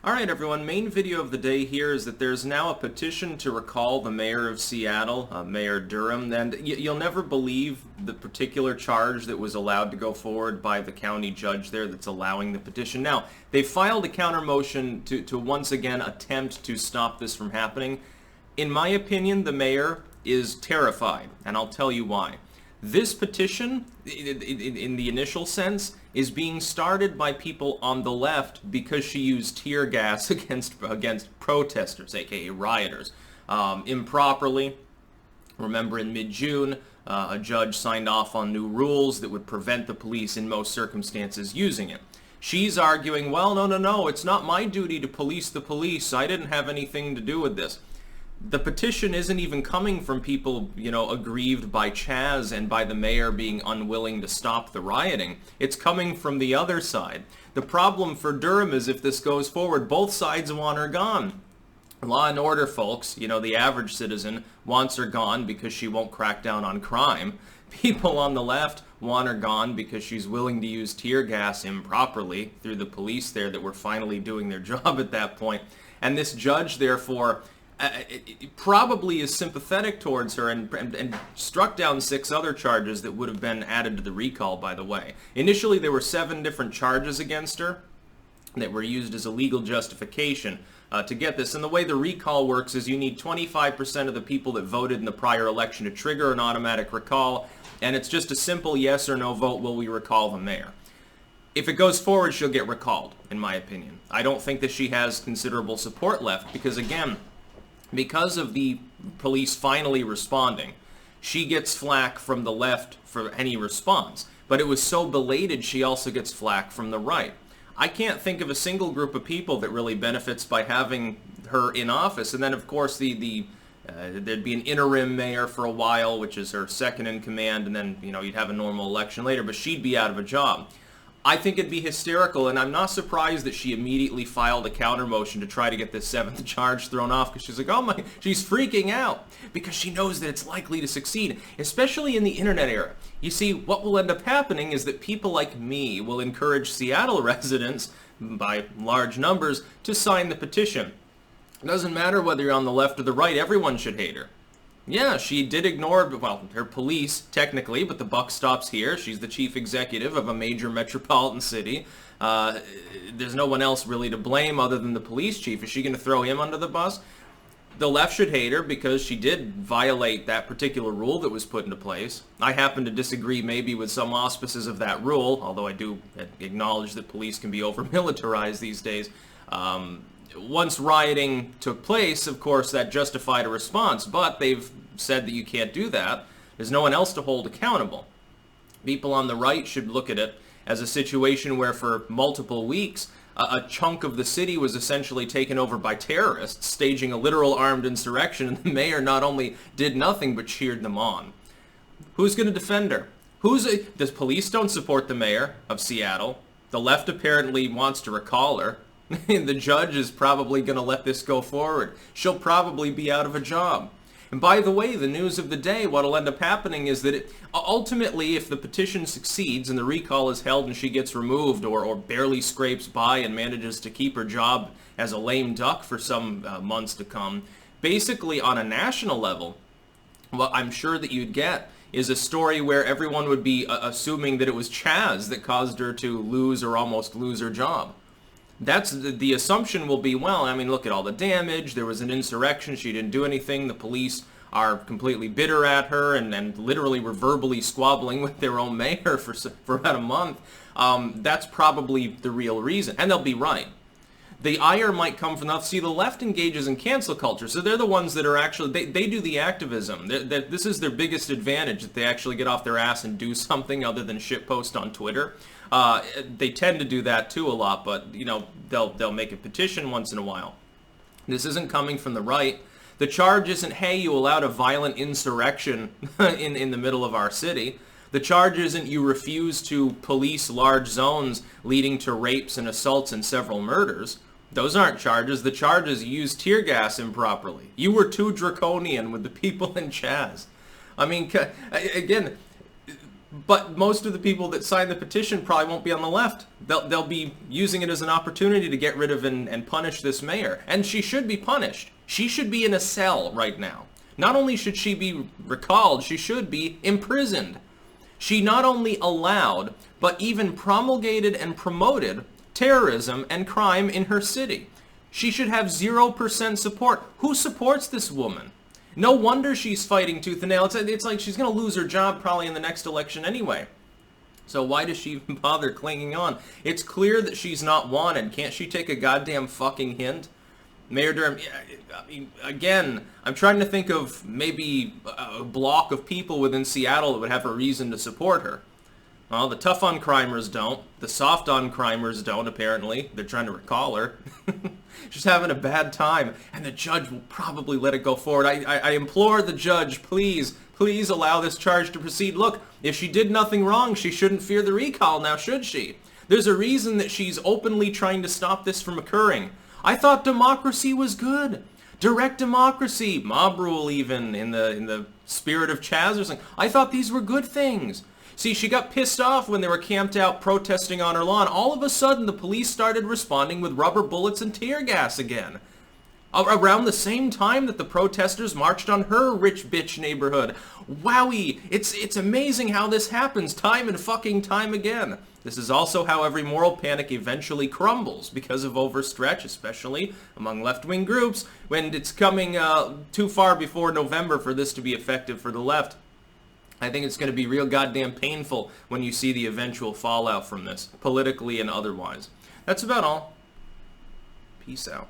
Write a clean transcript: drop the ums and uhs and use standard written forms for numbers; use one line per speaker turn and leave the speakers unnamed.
Alright everyone, main video of the day here is that there's now a petition to recall the mayor of Seattle, Mayor Durham, and you'll never believe the particular charge that was allowed to go forward by the county judge there that's allowing the petition. Now, they filed a counter motion to once again attempt to stop this from happening. In my opinion, the mayor is terrified, and I'll tell you why. This petition, in the initial sense, is being started by people on the left because she used tear gas against protesters, aka rioters, improperly. Remember, in mid-June, a judge signed off on new rules that would prevent the police in most circumstances using it. She's arguing, well, no, it's not my duty to police the police. I didn't have anything to do with this. The petition isn't even coming from people, aggrieved by Chaz and by the mayor being unwilling to stop the rioting. It's coming from the other side. The problem for Durham is if this goes forward, both sides want her gone. Law and order, folks, the average citizen wants her gone because she won't crack down on crime. People on the left want her gone because she's willing to use tear gas improperly through the police there that were finally doing their job at that point. And this judge, therefore, probably is sympathetic towards her and struck down 6 other charges that would have been added to the recall, by the way. Initially, there were 7 different charges against her that were used as a legal justification to get this. And the way the recall works is you need 25% of the people that voted in the prior election to trigger an automatic recall, and it's just a simple yes or no vote, will we recall the mayor? If it goes forward, she'll get recalled, in my opinion. I don't think that she has considerable support left because, again, because of the police finally responding, she gets flack from the left for any response. But it was so belated, she also gets flack from the right. I can't think of a single group of people that really benefits by having her in office. And then, of course, there'd be an interim mayor for a while, which is her second in command, and then, you'd have a normal election later, but she'd be out of a job. I think it'd be hysterical, and I'm not surprised that she immediately filed a counter motion to try to get this 7th charge thrown off, because she's like, she's freaking out, because she knows that it's likely to succeed, especially in the internet era. You see, what will end up happening is that people like me will encourage Seattle residents, by large numbers, to sign the petition. It doesn't matter whether you're on the left or the right, everyone should hate her. Yeah, she did ignore, her police, technically, but the buck stops here. She's the chief executive of a major metropolitan city. There's no one else really to blame other than the police chief. Is she going to throw him under the bus? The left should hate her because she did violate that particular rule that was put into place. I happen to disagree maybe with some auspices of that rule, although I do acknowledge that police can be over-militarized these days. Once rioting took place, of course, that justified a response, but they've said that you can't do that. There's no one else to hold accountable. People on the right should look at it as a situation where for multiple weeks, a chunk of the city was essentially taken over by terrorists, staging a literal armed insurrection, and the mayor not only did nothing but cheered them on. Who's going to defend her? The police don't support the mayor of Seattle. The left apparently wants to recall her. The judge is probably going to let this go forward. She'll probably be out of a job. And by the way, the news of the day, what'll end up happening is that ultimately, if the petition succeeds and the recall is held and she gets removed or barely scrapes by and manages to keep her job as a lame duck for some months to come, basically on a national level, what I'm sure that you'd get is a story where everyone would be assuming that it was Chaz that caused her to lose or almost lose her job. That's the assumption will be, well, look at all the damage, there was an insurrection, she didn't do anything, the police are completely bitter at her and literally were verbally squabbling with their own mayor for about a month. That's probably the real reason, and they'll be right. The ire might come from the left engages in cancel culture, so they're the ones that are actually, they do the activism. This is their biggest advantage, that they actually get off their ass and do something other than shitpost on Twitter. They tend to do that too a lot, but they'll make a petition once in a while. This isn't coming from the right. The charge isn't, hey, you allowed a violent insurrection in the middle of our city. The charge isn't you refuse to police large zones leading to rapes and assaults and several murders. Those aren't charges. The charge is you used tear gas improperly. You were too draconian with the people in Chaz. Again, But most of the people that sign the petition probably won't be on the left. They'll be using it as an opportunity to get rid of and punish this mayor. And she should be punished. She should be in a cell right now. Not only should she be recalled, she should be imprisoned. She not only allowed, but even promulgated and promoted terrorism and crime in her city. She should have 0% support. Who supports this woman? No wonder she's fighting tooth and nail. It's like she's going to lose her job probably in the next election anyway. So why does she even bother clinging on? It's clear that she's not wanted. Can't she take a goddamn fucking hint? Mayor Durham, I mean, again, I'm trying to think of maybe a block of people within Seattle that would have a reason to support her. Well, the tough on crimers don't. The soft on crimers don't, apparently. They're trying to recall her. She's having a bad time, and the judge will probably let it go forward. I implore the judge, please allow this charge to proceed. Look, if she did nothing wrong, she shouldn't fear the recall now, should she? There's a reason that she's openly trying to stop this from occurring. I thought democracy was good. Direct democracy, mob rule even, in the spirit of Chaz or something. I thought these were good things. See, she got pissed off when they were camped out protesting on her lawn. All of a sudden, the police started responding with rubber bullets and tear gas again. Around the same time that the protesters marched on her rich bitch neighborhood. Wowie! It's amazing how this happens time and fucking time again. This is also how every moral panic eventually crumbles because of overstretch, especially among left-wing groups, when it's coming too far before November for this to be effective for the left. I think it's going to be real goddamn painful when you see the eventual fallout from this, politically and otherwise. That's about all. Peace out.